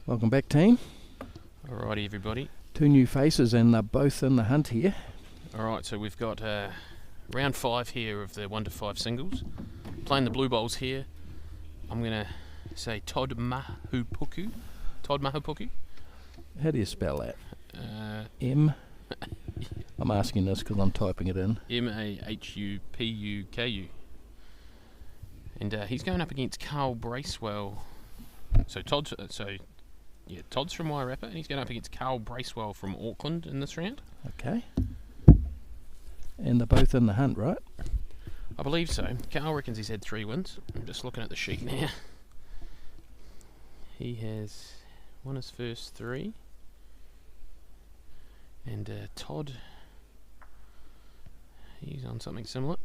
Welcome back, team. Alrighty, everybody. Two new faces, and they're both in the hunt here. Alright, so we've got round 5 here of the 1 to 5 singles. Playing the Blue Bowls here. I'm going to say Todd Mahupuku. Todd Mahupuku. How do you spell that? M. I'm asking this because I'm typing it in. Mahupuku. And he's going up against Carl Bracewell. So Todd's from Wairarapa, and he's going up against Carl Bracewell from Auckland in this round. Okay. And they're both in the hunt, right? I believe so. Carl reckons he's had 3 wins. I'm just looking at the sheet now. He has won his first 3. And Todd, he's on something similar.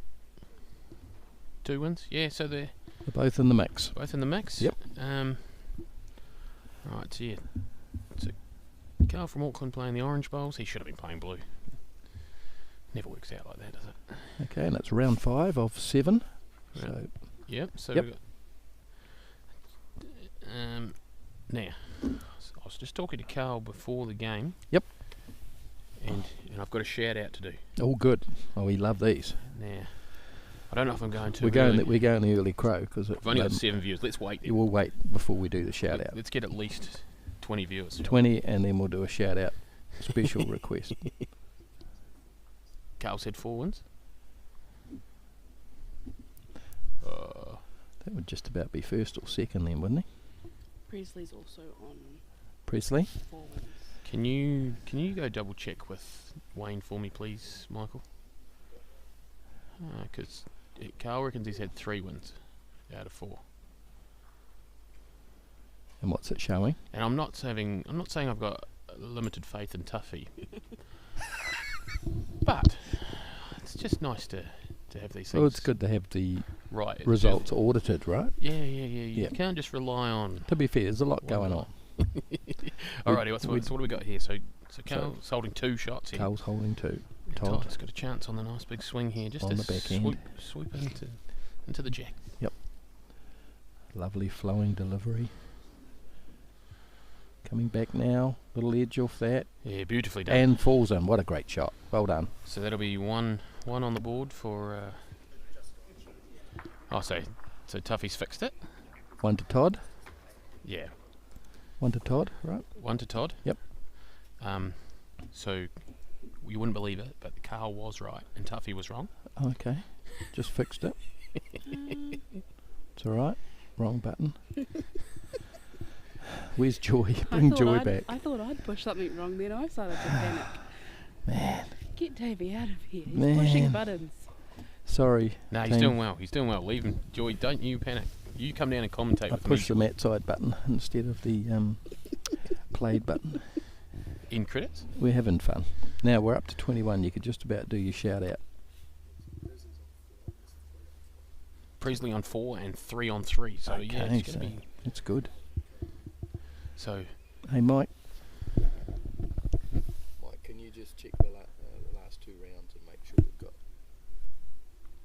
2 wins. Yeah, so they're both in the mix. Both in the mix? Yep. Right, so yeah. So Carl from Auckland playing the Orange Bowls. He should have been playing blue. Never works out like that, does it? Okay, and it's round 5 of 7. So yep. So yep. We've got, now, I was just talking to Carl before the game. Yep. And I've got a shout out to do. Oh, good. Oh, we love these. Now, I don't know if I'm going to. We're going the early crow because we've only got 7 viewers. Let's wait. We'll wait before we do the shout out. Let's get at least 20 viewers. 20, and then we'll do a shout out special request. Carl said 4 wins. That would just about be first or second then, wouldn't he? Presley's also on Presley? 4 wins. Can you go double check with Wayne for me, please, Michael? Because Carl reckons he's had 3 wins out of 4. And what's it showing? And I'm not saying I've got limited faith in Tuffy, but it's just nice to have these things. Well, it's good to have the right results audited, right? Yeah. You can't just rely on. To be fair, there's a lot going on. Alrighty, so what do we got here? So Carl's holding 2 shots here. Carl's holding 2. Todd's got a chance on the nice big swing here, just on to the back end. Swoop into the jack. Yep. Lovely flowing delivery. Coming back now, little edge off that. Yeah, beautifully done. And falls in. What a great shot. Well done. So that'll be one on the board for. So Tuffy's fixed it. 1 to Todd. Yeah. 1 to Todd, right? 1 to Todd. Yep. So you wouldn't believe it, but Carl was right and Tuffy was wrong. Okay. Just fixed it. It's alright. Wrong button. Where's Joy? Bring Joy back. I thought I'd pushed something wrong then. I started to panic. Man. Get Davey out of here. He's pushing buttons. Sorry. No, he's doing well. He's doing well. Leave him. Joy, don't you panic. You come down and commentate with me. I pushed the mat side button instead of the played button. In credits? We're having fun. Now we're up to 21. You could just about do your shout out. Presley on 4 and 3 on 3. So okay, yeah, it's going to be. It's good. So. Hey, Mike. Mike, can you just check the last 2 rounds and make sure we've got.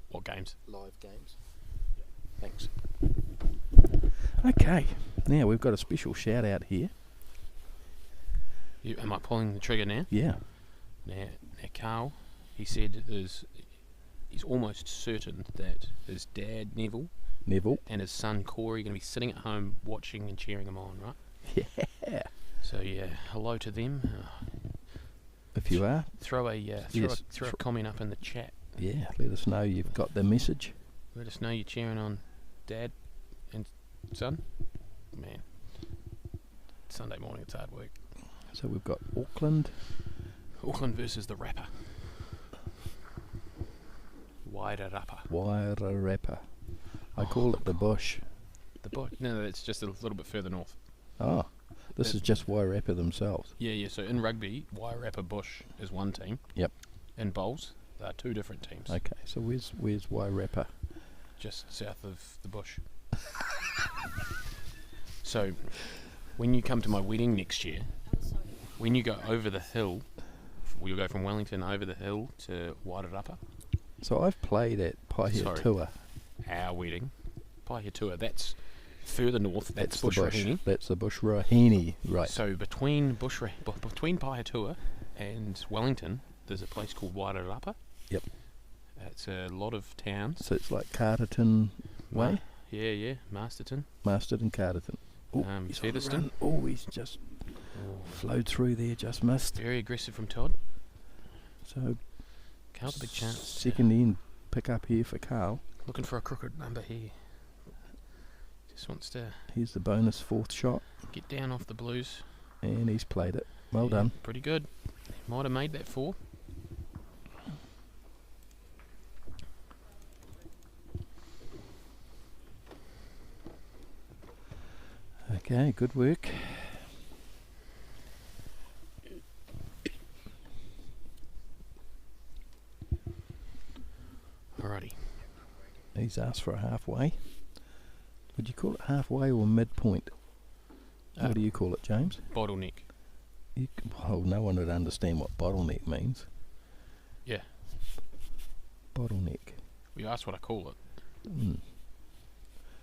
What games? Live games. Thanks. Okay. Now we've got a special shout out here. Am I pulling the trigger now? Yeah. Now Carl, he said he's almost certain that his dad Neville and his son Corey are going to be sitting at home watching and cheering him on, right? Yeah. So yeah, hello to them. If you are, throw a comment up in the chat. Yeah, let us know you've got the message. Let us know you're cheering on dad and son. Man, Sunday morning it's hard work. So we've got Auckland versus the Rapper. Wairarapa. I call it the bush. The bush? No, it's just a little bit further north. Oh, this is just Wairarapa themselves. Yeah. So in rugby, Wairarapa Bush is one team. Yep. In bowls, there are 2 different teams. Okay, so where's Wairarapa? Just south of the bush. So, when you come to my wedding next year, when you go over the hill, you'll go from Wellington over the hill to Wairarapa. So I've played at Paihiatua. Our wedding. Paihiatua, that's Further north, that's Bush the bush. Raheny. That's the Bush Raheny, right. So between between Paetua and Wellington, there's a place called Wairarapa. Yep. It's a lot of towns. So it's like Carterton way? Yeah, Masterton. Masterton, Carterton. Oh, he's on the Featherston. run. Oh, he's just flowed through there, just missed. Very aggressive from Todd. So, Carl's a big chance. Second end pick up here for Carl. Looking for a crooked number here. Just wants to Here's the bonus fourth shot, get down off the blues. and he's played it. Well done. Pretty good. Might have made that 4. Okay, good work. Alrighty. He's asked for a halfway. Would you call it halfway or midpoint? What do you call it, James? Bottleneck. Well, no one would understand what bottleneck means. Yeah. Bottleneck. You asked what I call it. Mm.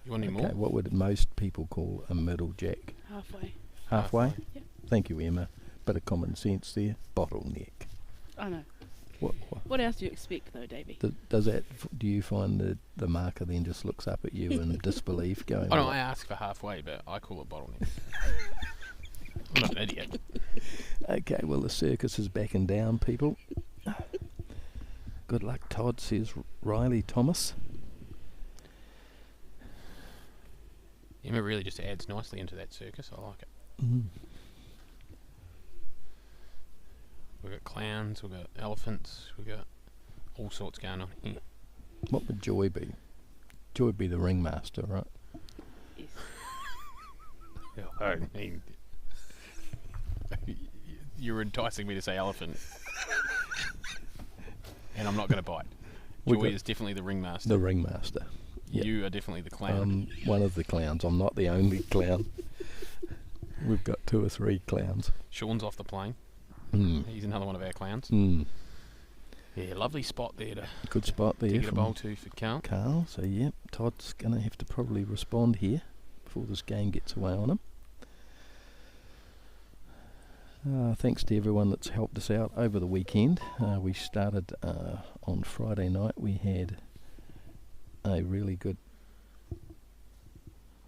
You want any Okay, more? what would most people call a middle jack? Halfway. Halfway? Yep. Thank you, Emma. Bit of common sense there. Bottleneck. I know. What? What else do you expect, though, Davey? Does that? Do you find the marker then just looks up at you in disbelief, going? Oh no, I asked for halfway, but I call it bottleneck. I'm not an idiot. Okay, well the circus is backing down, people. Good luck, Todd, says Riley Thomas. Emma really just adds nicely into that circus. I like it. Mm. We've got clowns, we've got elephants, we've got all sorts going on here. What would Joy be? Joy would be the ringmaster, right? Yes. I mean, you're enticing me to say elephant, and I'm not going to bite. We've Joy got is definitely the ringmaster. The ringmaster. Yep. You are definitely the clown. One of the clowns. I'm not the only clown. We've got 2 or 3 clowns. Sean's off the plane. Mm. He's another one of our clowns. Mm. Yeah, lovely spot there to Good spot there get a from bowl to for Carl. Carl. So, yeah, Todd's going to have to probably respond here before this game gets away on him. Thanks to everyone that's helped us out over the weekend. We started on Friday night. We had a really good...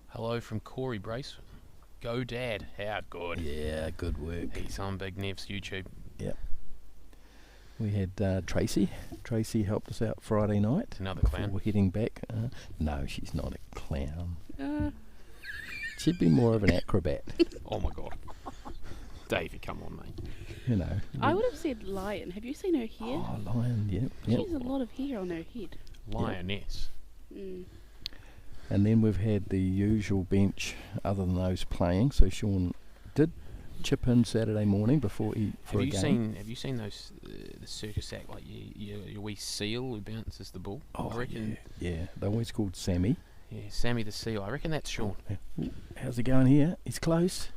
Hello from Corey Brace. Go Dad. How good. Yeah, good work. He's on Big Nev's YouTube. Yep. We had Tracy. Tracy helped us out Friday night. Another before clown. we're heading back. No, she's not a clown. Uh, She'd be more of an acrobat. Oh my god. Davey, come on, mate. You know. I would have said lion. Have you seen her hair? Oh, lion, yep. She has a lot of hair on her head. Lioness. Mm. And then we've had the usual bench other than those playing. So Sean did chip in Saturday morning before for a game. Have you seen those the circus act like your wee seal who bounces the ball? Oh, I reckon, yeah. They're always called Sammy. yeah, Sammy the seal. I reckon that's Sean. Ooh, how's it going here? He's close.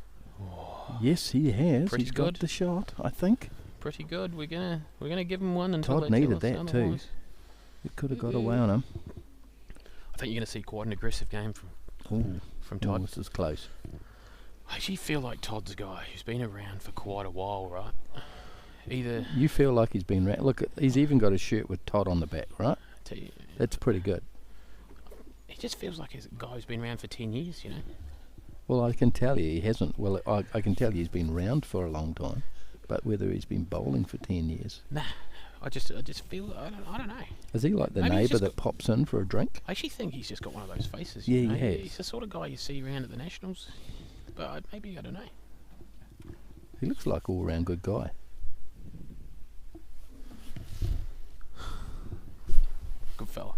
Yes, he has. Pretty He's good. got the shot, I think. Pretty good. We're gonna give him one until Todd they tell needed us that too. otherwise. It could have got away on him. I think you're gonna see quite an aggressive game Ooh, from Todd. this is close. I actually feel like Todd's a guy who's been around for quite a while, right? Either You feel like he's been... Look, he's even got a shirt with Todd on the back, right? tell you, That's pretty good. he just feels like he's a guy who's been around for 10 years, you know. Well, I can tell you he hasn't. Well, I can tell you he's been around for a long time. But whether he's been bowling for 10 years... Nah, I just feel I don't know. Is he like the Maybe he's neighbour just that pops in for a drink? I actually think he's just got one of those faces. Yeah, you know? he has. He's the sort of guy you see around at the Nationals. But maybe, I don't know. He looks like an all-round good guy. Good fella.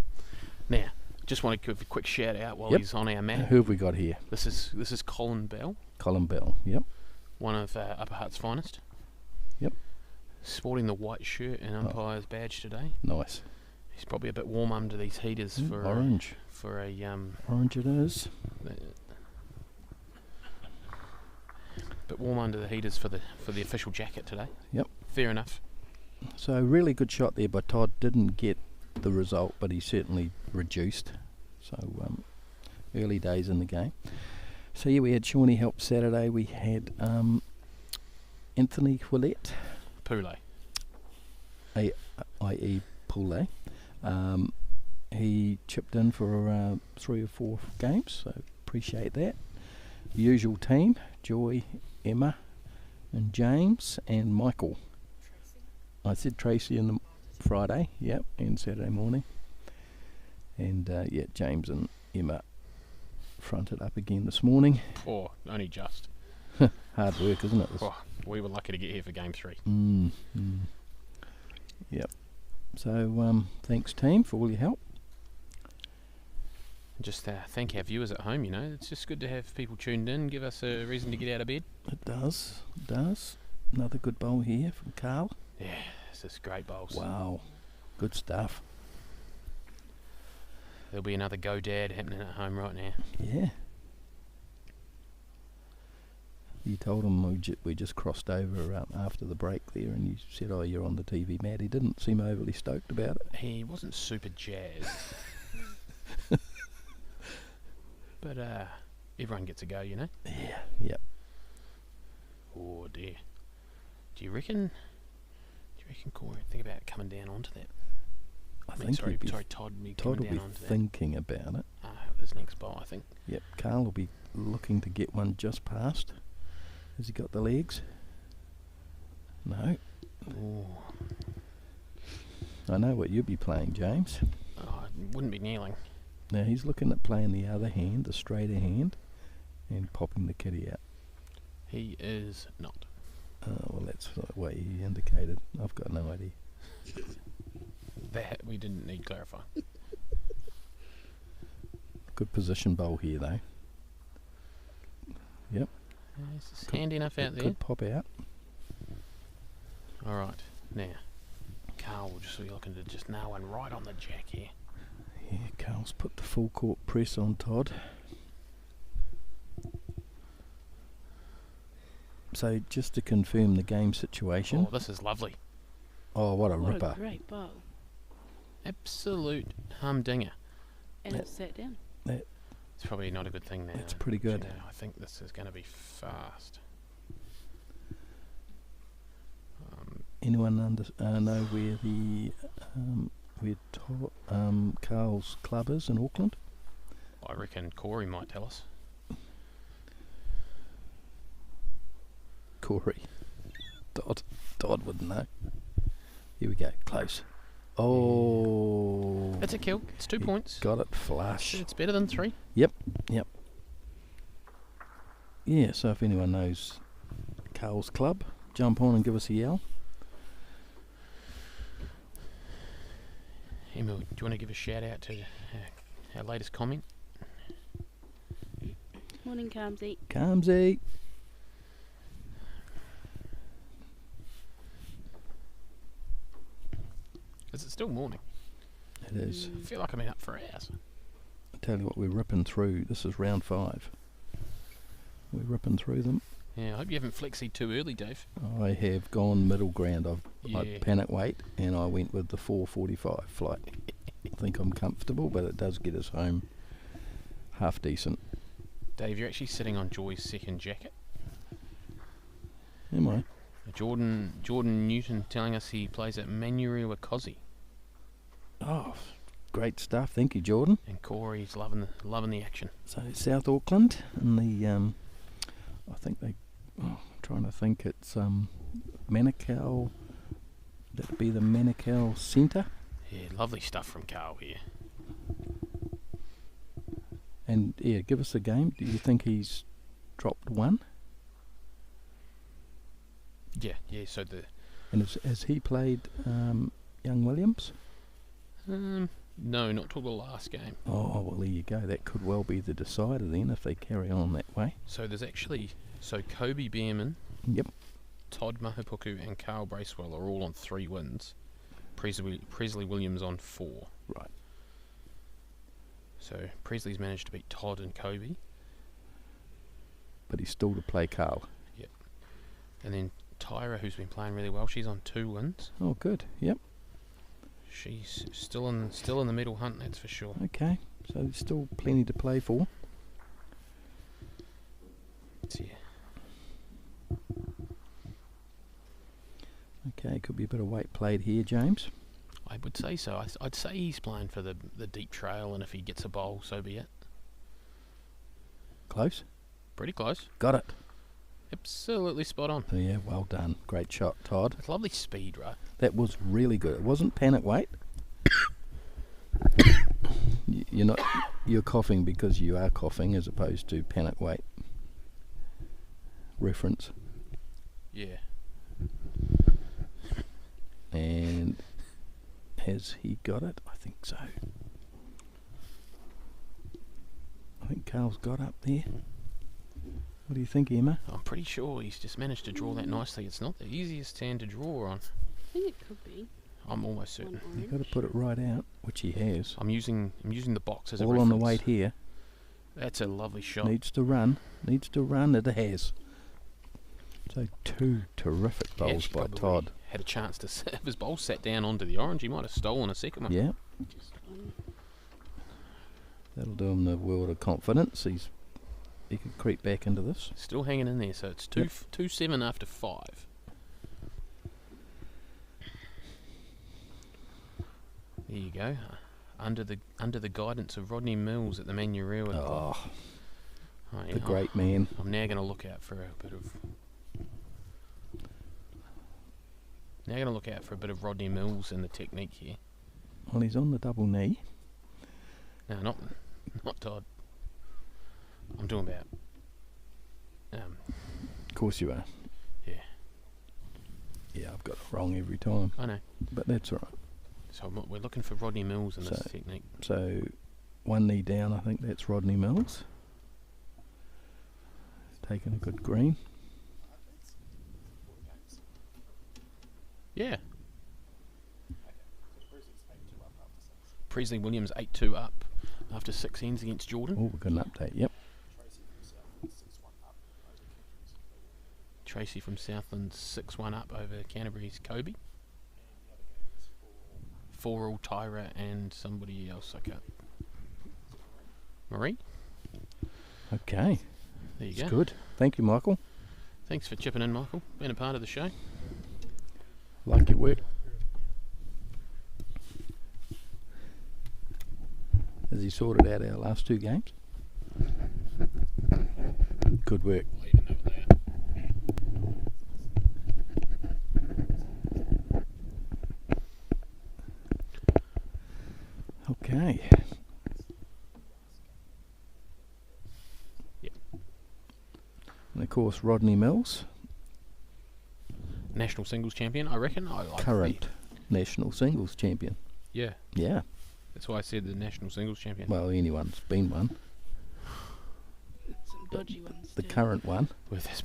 Now, just want to give a quick shout out while Yep. he's on our map. Who have we got here? This is Colin Bell, Colin Bell. Yep. one of Upper Hutt's finest. Yep. Sporting the white shirt and umpire's badge today. Nice. He's probably a bit warm under these heaters for Orange. for a Orange it is. bit warm under the heaters for the official jacket today. Yep. Fair enough. So really good shot there by Todd. Didn't get the result, but he certainly reduced. So early days in the game. So yeah, we had Shawnee help Saturday. We had Anthony Quillette, Poulet. i.e. Poulet. He chipped in for 3 or 4 games, so appreciate that. The usual team, Joy, Emma and James and Michael. I said Tracy in the Friday, yep, and Saturday morning. And yeah, James and Emma fronted up again this morning. Oh, only just. Hard work, isn't it? Oh, we were lucky to get here for game 3. Yep. So thanks team for all your help. Just thank our viewers at home, you know. It's just good to have people tuned in, give us a reason to get out of bed. It does. Another good bowl here from Carl. Yeah, this is great bowls. Wow, good stuff. There'll be another Go Dad happening at home right now. Yeah. You told him we just crossed over after the break there, and you said, "Oh, you're on the TV, Matt." He didn't seem overly stoked about it. He wasn't super jazzed. But everyone gets a go, you know. Yeah. Yep. Oh dear. Do you reckon, Corey, think about coming down onto that? I think sorry, Todd will be thinking about it. With his next bowl, I think. Yep. Carl will be looking to get one just past. Has he got the legs? No. Ooh. I know what you'll be playing, James. Oh, I wouldn't be kneeling. Now he's looking at playing the other hand, the straighter hand, and popping the kitty out. He is not. Well, that's the way he indicated. I've got no idea. That we didn't need clarifying. Good position bowl here, though. Yep. It's handy enough out there. Could pop out. All right, now Carl will just be looking to just nail one right on the jack here. Yeah, Carl's put the full court press on Todd. So just to confirm the game situation. Oh, this is lovely. Oh, what a ripper. What a great bowl. Absolute humdinger. And it sat down. It's probably not a good thing now. That's pretty good. I think this is going to be fast. Anyone know where the Carl's club is in Auckland? I reckon Corey might tell us. Corey. Todd wouldn't know. Here we go. Close. Oh. It's a kill. It's 2 points. Got it flush. It's better than 3. Yep. Yeah, so if anyone knows Carl's club, jump on and give us a yell. Emil, do you want to give a shout out to our latest comment? Morning, Calmsy. Calmsy. Is it still morning? It is. I feel like I've been up for hours. I tell you what, we're ripping through. This is round 5. We're ripping through them. Yeah, I hope you haven't flexied too early, Dave. I have gone middle ground. Yeah. I panic weight, and I went with the 4:45 flight. I think I'm comfortable, but it does get us home half decent. Dave, you're actually sitting on Joy's second jacket. Am I? Jordan Newton telling us he plays at Manurewa Kosi. Oh, great stuff. Thank you, Jordan. And Corey's loving the action. So South Auckland, and the I think I'm trying to think. It's Manukau. That'd be the Manukau Centre. Yeah, lovely stuff from Carl here. And yeah, give us a game. Do you think he's dropped one? Yeah. So And has he played Young Williams? no, not till the last game. Oh well, there you go. That could well be the decider then if they carry on that way. So there's actually Kobe Bierman, Yep. Todd Mahupuku, and Carl Bracewell are all on 3 wins. Presley Williams on 4. Right. So Presley's managed to beat Todd and Kobe. But he's still to play Carl. Yep. And then Tyra, who's been playing really well, she's on 2 wins. Oh, good. Yep. She's still in the medal hunt, that's for sure. Okay. So there's still plenty to play for. bit of weight played here, James. I would say so. I'd say he's playing for the deep trail, and if he gets a bowl, so be it. Close? Pretty close. Got it. Absolutely spot on. Oh, yeah, well done. Great shot, Todd. It's lovely speed, right? That was really good. It wasn't panic weight. You're coughing because you are coughing as opposed to panic weight. Reference. Yeah. And has he got it? I think so. I think Carl's got up there. What do you think, Emma? I'm pretty sure he's just managed to draw that nicely. It's not the easiest hand to draw on. I think it could be. I'm almost certain. One You've got to orange. put it right out, which he has. I'm using the box as a All reference. on the weight here. That's a lovely shot. Needs to run. It has. So 2 terrific He bowls actually by probably Todd. had a chance to if his bowl sat down onto the orange, he might have stolen a second one. Yeah, Just one. that'll do him the world of confidence. He can creep back into this. Still hanging in there, so it's Yep. 2-7 after 5. There you go. Under the guidance of Rodney Mills at the Manurewa Club. Oh, Oh, the great man. I'm now going to look out for a bit of. Now going to look out for a bit of Rodney Mills in the technique here. Well, he's on the double knee. No, not Todd. I'm talking about. Of course you are. Yeah. Yeah, I've got it wrong every time, I know. but that's all right. So we're looking for Rodney Mills in this So- technique. So, one knee down, I think that's Rodney Mills. Taking a good green. Yeah. Presley Williams 8-2 up after 6 ends against Jordan. Oh, we've got an update, yep. Tracy from Southland 6-1 up over Canterbury's Kobe. 4-all Tyra and somebody else. I can't. Marie. Okay, There you it's go. good. Thank you, Michael. Thanks for chipping in, Michael. Being a part of the show. Like your work. Has he sorted out our last 2 games? Good work. I even know what they are. Okay. Yep. And of course, Rodney Mills, National singles champion, I reckon. I like current national singles champion. Yeah, Yeah, that's why I said the national singles champion. well, anyone's been one. Some dodgy ones. The too. current one. Well, there's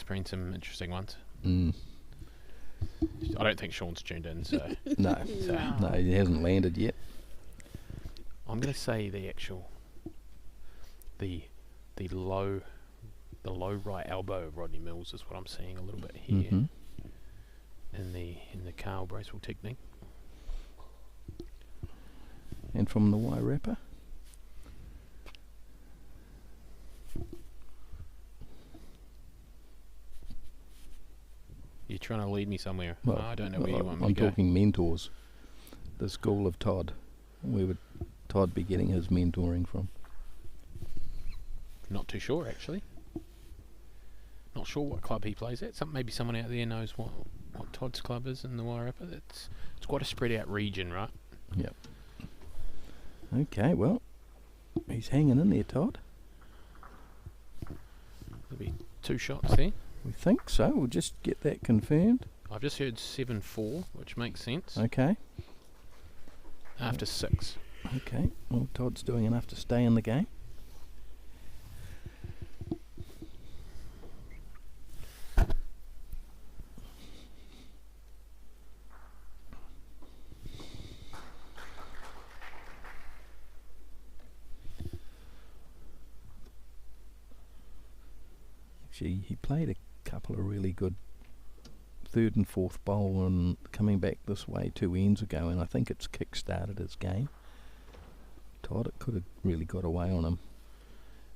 been some interesting ones. Mm, I don't think Sean's tuned in, so no, No. no, he hasn't landed yet. I'm going to say the low right elbow of Rodney Mills is what I'm seeing a little bit here Mhm. in the Carl Bracewell technique. And from the Y wrapper. You're trying to lead me somewhere. Well, I don't know where you want me I'm to go. talking mentors. The school of Todd. Where would Todd be getting his mentoring from? Not too sure actually. Not sure what club he plays at. Maybe someone out there knows what Todd's club is in the Wairarapa. It's quite a spread out region, right? Yep. Okay, well, he's hanging in there, Todd. There'll be 2 shots there. We think so. We'll just get that confirmed. I've just heard 7-4, which makes sense. Okay. After 6. Okay. Well, Todd's doing enough to stay in the game. Actually, he played a couple of really good 3rd and 4th bowl and coming back this way 2 ends ago, and I think it's kick-started his game. Todd, it could have really got away on him.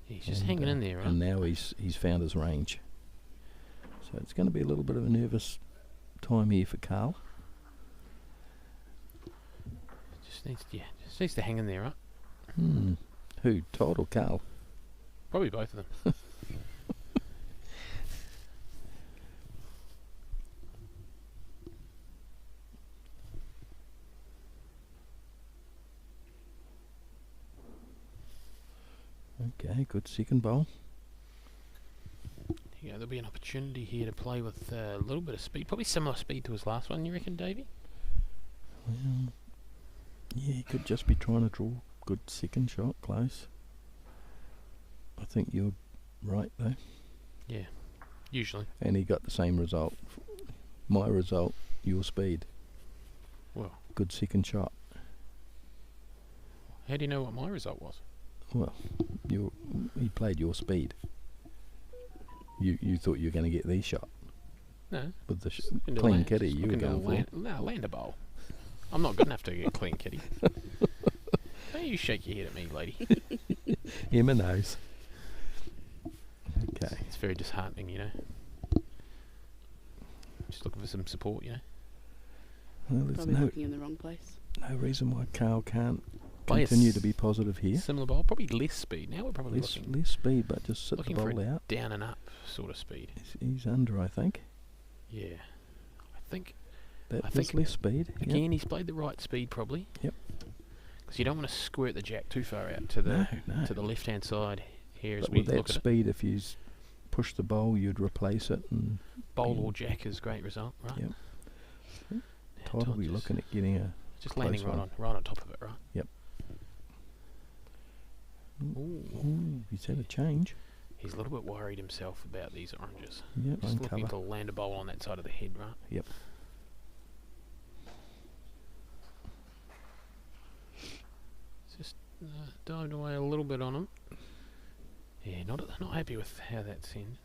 He's just And, hanging in there, right? And now he's found his range. So it's going to be a little bit of a nervous time here for Carl. Just needs to hang in there, right? Who, Todd or Carl? Probably both of them. Okay, good second bowl. Yeah, there'll be an opportunity here to play with a little bit of speed. Probably similar speed to his last one, you reckon, Davey? Well, yeah, he could just be trying to draw good second shot, close. I think you're right, though. Yeah, usually. And he got the same result. My result, your speed. Well, good second shot. How do you know what my result was? Well, he played your speed. You thought you were going to get the shot. No. With the clean kitty you were going for. No, land a bowl. I'm not good enough to get clean kitty. Don't you shake your head at me, lady. Emma knows. Okay. It's very disheartening, you know. Just looking for some support, you know. Well, there's Probably looking in the wrong place. no reason why Carl can't continue to be positive here. Similar bowl, probably less speed. Now we're probably Less speed, but just sit the looking bowl for a out. down and up sort of speed. He's under, I think. Yeah. I think Less speed. again, he's played the right speed probably. Yep. Because you don't want to squirt the jack too far out to the No. to the left hand side here as But we with that look at it. speed, if you push the bowl, you'd replace it. And Bowl or jack is great result, right? Yep. Now Todd will be just- looking at getting a just landing close right on top of it, right? Yep. Ooh. Ooh, he's had a change. He's a little bit worried himself about these oranges. Yep, Just looking uncover. to land a bowl on that side of the head, right? Yep. Just dived away a little bit on him. Yeah, not happy with how that's ended.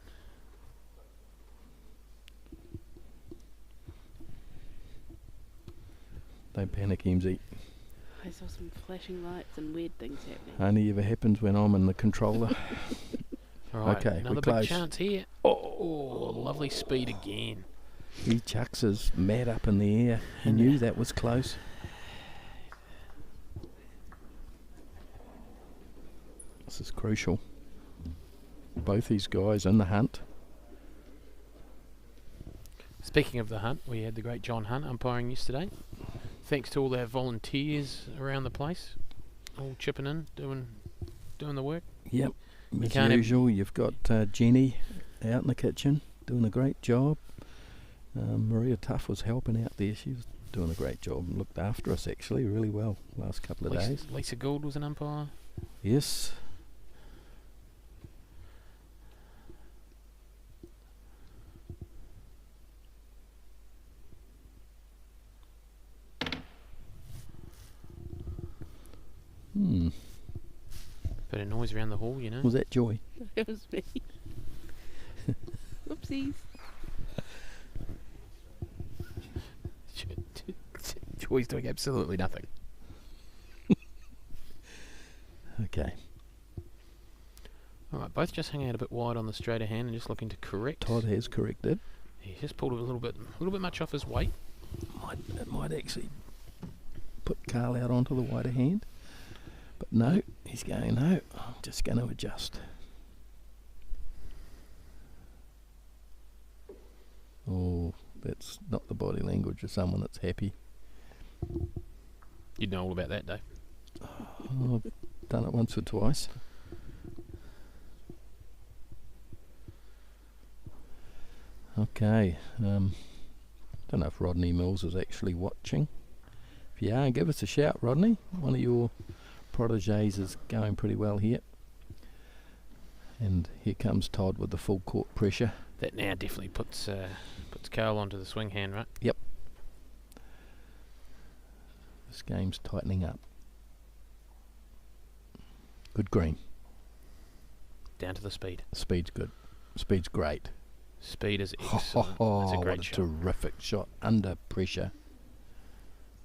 Don't panic, Emsy. I saw some flashing lights and weird things happening. Only ever happens when I'm in the controller. All right, Okay, another we're big close. chance here. Oh, lovely speed again. He chucks his mat up in the air. He And knew that was close. This is crucial. Both these guys in the hunt. Speaking of the hunt, we had the great John Hunt umpiring yesterday. Thanks to all our volunteers around the place, all chipping in, doing the work. Yep. As can't have- usual, you've got Jenny out in the kitchen doing a great job. Maria Tuff was helping out there. She was doing a great job and looked after us actually really well last couple of days. Lisa Gould was an umpire. Yes. Bit of noise around the hall, you know. Was that Joy? It was me. Whoopsies. Joy's doing absolutely nothing. Okay. All right, both just hanging out a bit wide on the straighter hand and just looking to correct. Todd has corrected. He just pulled a little bit much off his weight. It might actually put Carl out onto the wider hand. But no, he's going, no, I'm just going to adjust. Oh, that's not the body language of someone that's happy. You'd know all about that, Dave. Oh, I've done it once or twice. Okay, don't know if Rodney Mills is actually watching. If you are, give us a shout, Rodney. One of your proteges is going pretty well here. And here comes Todd with the full court pressure. That now definitely puts Carl onto the swing hand, right? Yep. This game's tightening up. Good green. Down to the speed. Speed's good. Speed's great. Speed is excellent. That's a What great a shot. terrific shot under pressure.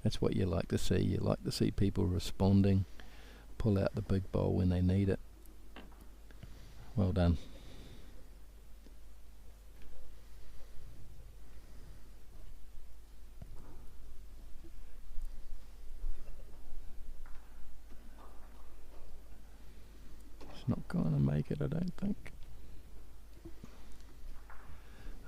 That's what you like to see. You like to see people responding, pull out the big bowl when they need it. Well done. it, I don't think.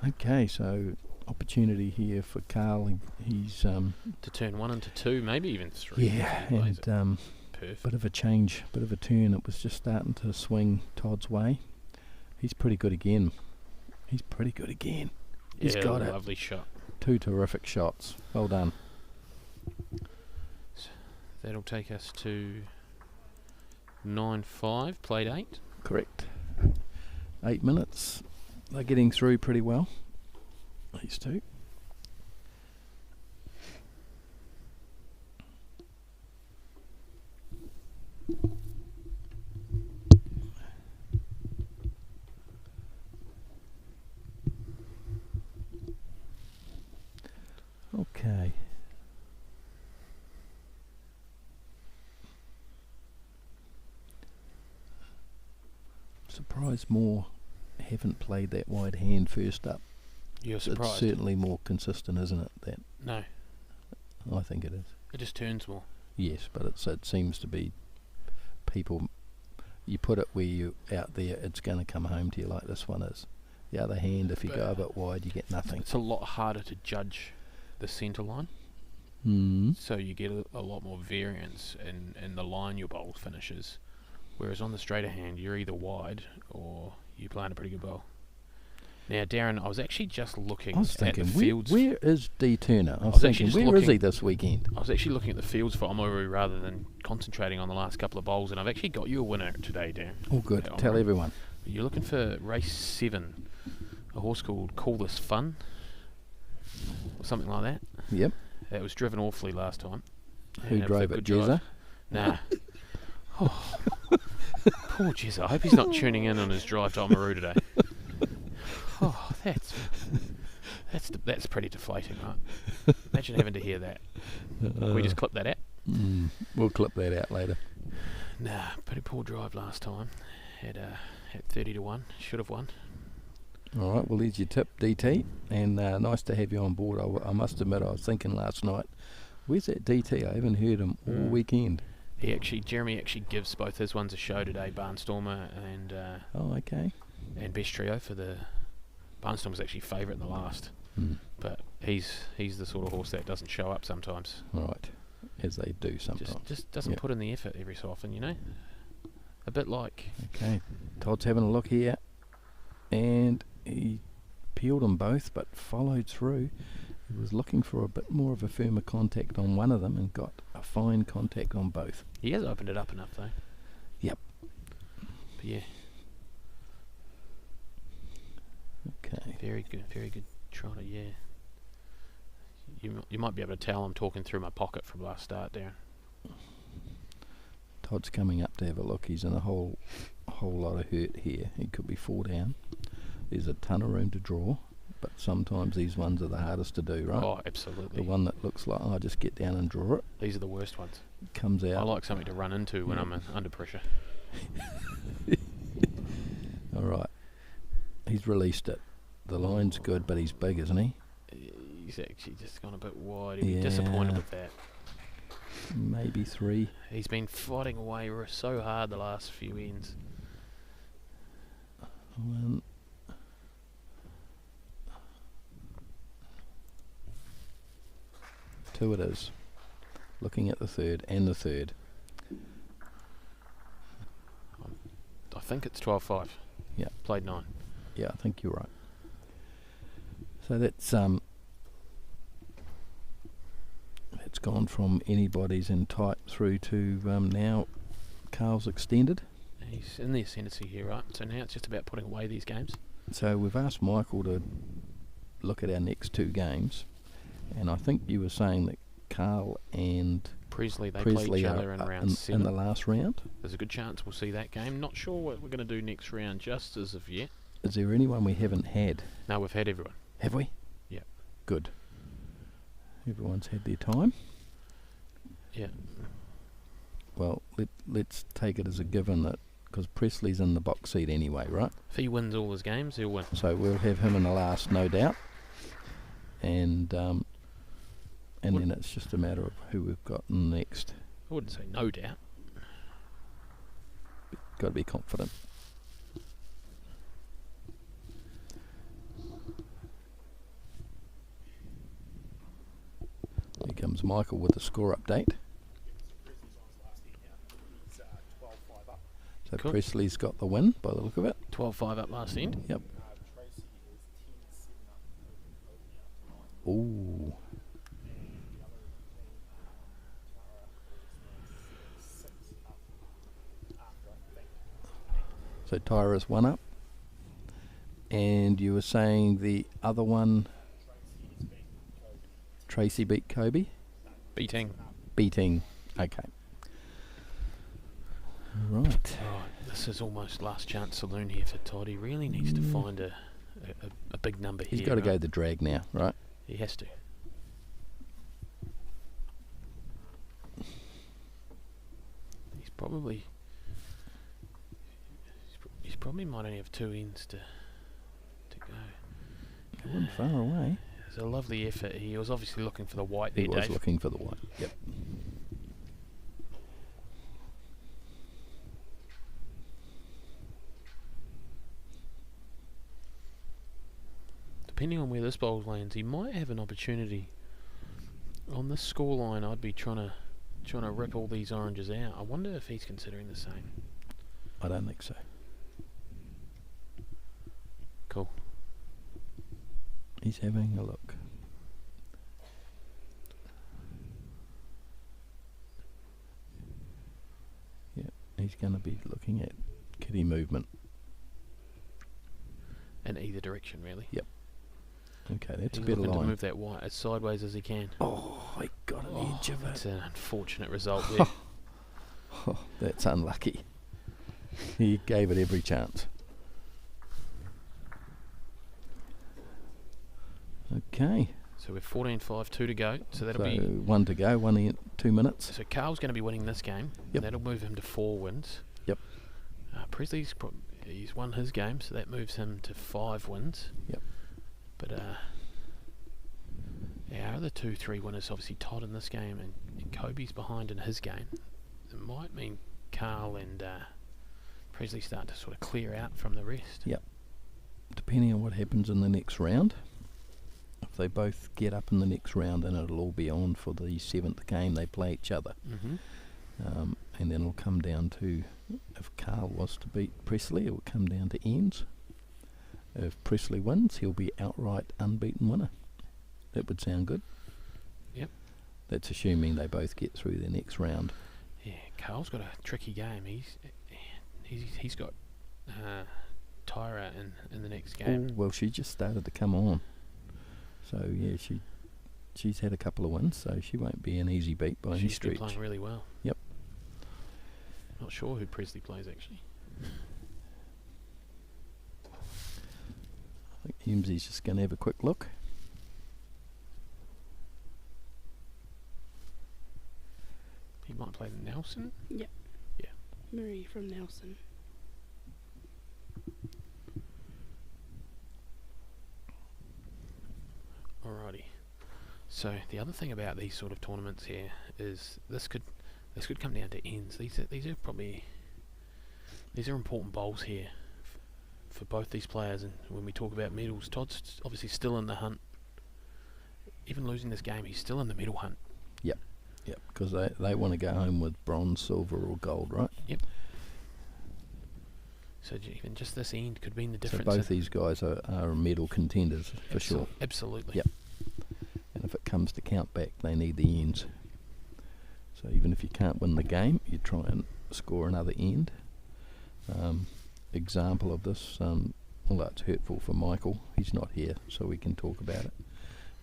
Okay, so opportunity here for Carl. He's To turn 1 into 2, maybe even 3. yeah, if he plays and it. Perfect. bit of a change, bit of a turn. It was just starting to swing Todd's way. He's pretty good again. He's got it. Lovely shot. 2 terrific shots. Well done. That'll take us to 9-5, played 8. Correct. 8 minutes. They're getting through pretty well, these two. Okay. Surprised more haven't played that wide hand first up. You're It's surprised? certainly more consistent, isn't it? That No, I think it is. it just turns more. Yes, but it seems to be people. You put it where you out there, it's going to come home to you like this one is. The other hand, if you go a bit wide, you get nothing. It's a lot harder to judge the centre line, so you get a lot more variance in the line your bowl finishes. Whereas on the straighter hand, you're either wide or you're playing a pretty good bowl. Now, Darren, I was actually just looking I was at thinking, the fields. where is D Turner? I was was thinking, actually where just is he looking- this weekend? I was actually looking at the fields for Oamaru rather than concentrating on the last couple of bowls, and I've actually got you a winner today, Darren. Oh, good. Yeah, Tell Oamaru. everyone. You're looking for race 7, a horse called Call This Fun, or something like that. Yep. It was driven awfully last time. Who And drove a it? good drive. Jezza? Nah. Oh. Poor Jezza. I hope he's not tuning in on his drive to Oamaru today. Oh, that's pretty deflating, right? Imagine having to hear that. We just clip that out. We'll clip that out later. Nah, pretty poor drive last time. Had 30-1. Should have won. All right, well, there's your tip, DT, and nice to have you on board. I must admit, I was thinking last night, where's that DT? I haven't heard him all weekend. Jeremy actually gives both his ones a show today, Barnstormer and Oh, okay. Best Trio for the Barnstormer's actually favourite in the last. But he's the sort of horse that doesn't show up sometimes. All right, as they do sometimes. Just doesn't put in the effort every so often, you know. A bit like. Okay, Todd's having a look here, and he peeled them both, but followed through. He was looking for a bit more of a firmer contact on one of them, and got a fine contact on both. He has opened it up enough though. Yep. But yeah. Okay. Very good trotter, yeah. You might be able to tell I'm talking through my pocket from last start, Darren. Todd's coming up to have a look. He's in a whole lot of hurt here. He could be 4 down. There's a ton of room to draw, but sometimes these ones are the hardest to do, right? Oh, absolutely. The one that looks like, oh, just get down and draw it, These are the worst ones. comes out. I like something to run into when I'm under pressure. All right. He's released it. The line's good, but he's big, isn't he? He's actually just gone a bit wide. He'd be Yeah. disappointed with that. Maybe 3. He's been fighting away so hard the last few ends. 1. 2 it is. Looking at the third and the third. I think it's 12-5. Yeah. Played 9. Yeah, I think you're right. So that's gone from anybody's in type through to now Carl's extended. He's in the ascendancy here, right? So now it's just about putting away these games. So we've asked Michael to look at our next 2 games, and I think you were saying that Carl and Presley play each other in are round 7. in the last round. There's a good chance we'll see that game. Not sure what we're going to do next round just as of yet. Is there anyone we haven't had? No, we've had everyone. Have we? Yeah. Good. Everyone's had their time. Yeah. Well, let's take it as a given that, because Presley's in the box seat anyway, right? If he wins all his games, he'll win. So we'll have him in the last, no doubt. And then it's just a matter of who we've got next. I wouldn't say no doubt. Got to be confident. comes Michael with the score update. So Cool. Presley's got the win by the look of it. 12-5 up last end. Yep. Ooh. So Tyra's 1 up. And you were saying the other one, Tracy beat Kobe? Beating. Beating. Okay. Right. This is almost last chance saloon here for Todd. He really needs to find a big number here. He's got to go the drag now, right? He has to. He's probably might only have 2 ends to go. He wasn't far away. It's a lovely effort. He was obviously looking for the white there, He was Dave. looking for the white. Yep. Depending on where this bowl lands, he might have an opportunity. On this scoreline, I'd be trying to rip all these oranges out. I wonder if he's considering the same. I don't think so. Cool. He's having a look. Yeah, he's going to be looking at kitty movement. In either direction, really. Yep. Okay, that's He's a better looking to line. move that white as sideways as he can. Oh, I got an edge of That's it. an unfortunate result there. Oh, that's unlucky. He gave it every chance. Okay. So we're 14-5, 2 to go. So that'll be. 1 to go, 2 minutes. So Carl's going to be winning this game. Yep. And that'll move him to 4 wins. Yep. Presley's he's won his game, so that moves him to 5 wins. Yep. But our other 2-3 winners, obviously Todd in this game, and Kobe's behind in his game. It might mean Carl and Presley start to sort of clear out from the rest. Yep. Depending on what happens in the next round. If they both get up in the next round, then it'll all be on for the 7th game they play each other. Mm-hmm. And then it'll come down to, if Carl was to beat Presley, it will come down to ends. If Presley wins, he'll be outright unbeaten winner. That would sound good. Yep. That's assuming they both get through their next round. Yeah, Carl's got a tricky game. He's got Tyra in the next game. Oh, well, she just started to come on. So, yeah, she's had a couple of wins, so she won't be an easy beat by any She's been stretch. playing really well. Yep. Not sure who Presley plays, actually. I think Emsy's just going to have a quick look. He might play Nelson. Yep. Yeah. Marie from Nelson. Alrighty. So the other thing about these sort of tournaments here is this could come down to ends. These are important bowls here for both these players. And when we talk about medals, Todd's obviously still in the hunt. Even losing this game, he's still in the medal hunt. Yep, because they want to go home with bronze, silver or gold, right? Yep. So even just this end could mean the So difference. both these guys are medal contenders for sure. Absolutely. Yep. And if it comes to count back, they need the ends. So even if you can't win the game, you try and score another end. Example of this, although it's hurtful for Michael, he's not here, so we can talk about it.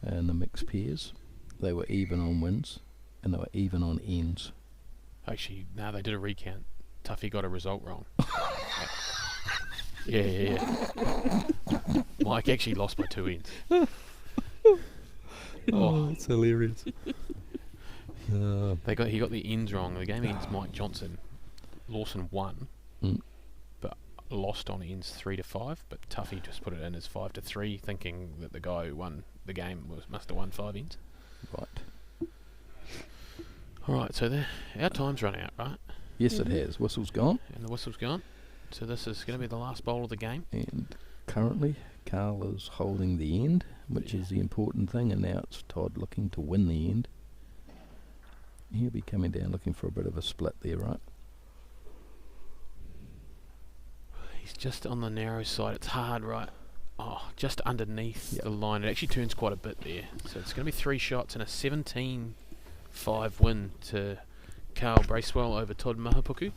And the mixed pairs, they were even on wins, and they were even on ends. Actually, no, they did a recount. Tuffy got a result wrong. Yeah. Mike actually lost by 2 ends. Oh, that's hilarious. He got the ends wrong. The game against Mike Johnson, Lawson won, but lost on ends 3-5. But Tuffy just put it in as 5-3, thinking that the guy who won the game must have won 5 ends. Right. All right, so our time's run out, right? Yes, it has. Whistle's gone. And the whistle's gone. So this is going to be the last bowl of the game. And currently, Carl is holding the end, which Yeah. is the important thing. And now it's Todd looking to win the end. He'll be coming down looking for a bit of a split there, right? He's just on the narrow side. It's hard, right? Oh, just underneath Yep. the line. It actually turns quite a bit there. So it's going to be 3 shots and a 17-5 win to Carl Bracewell over Todd Mahupuku.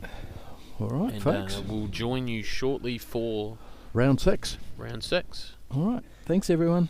All right, And folks. we'll join you shortly for Round 6. round 6. All right. Thanks, everyone.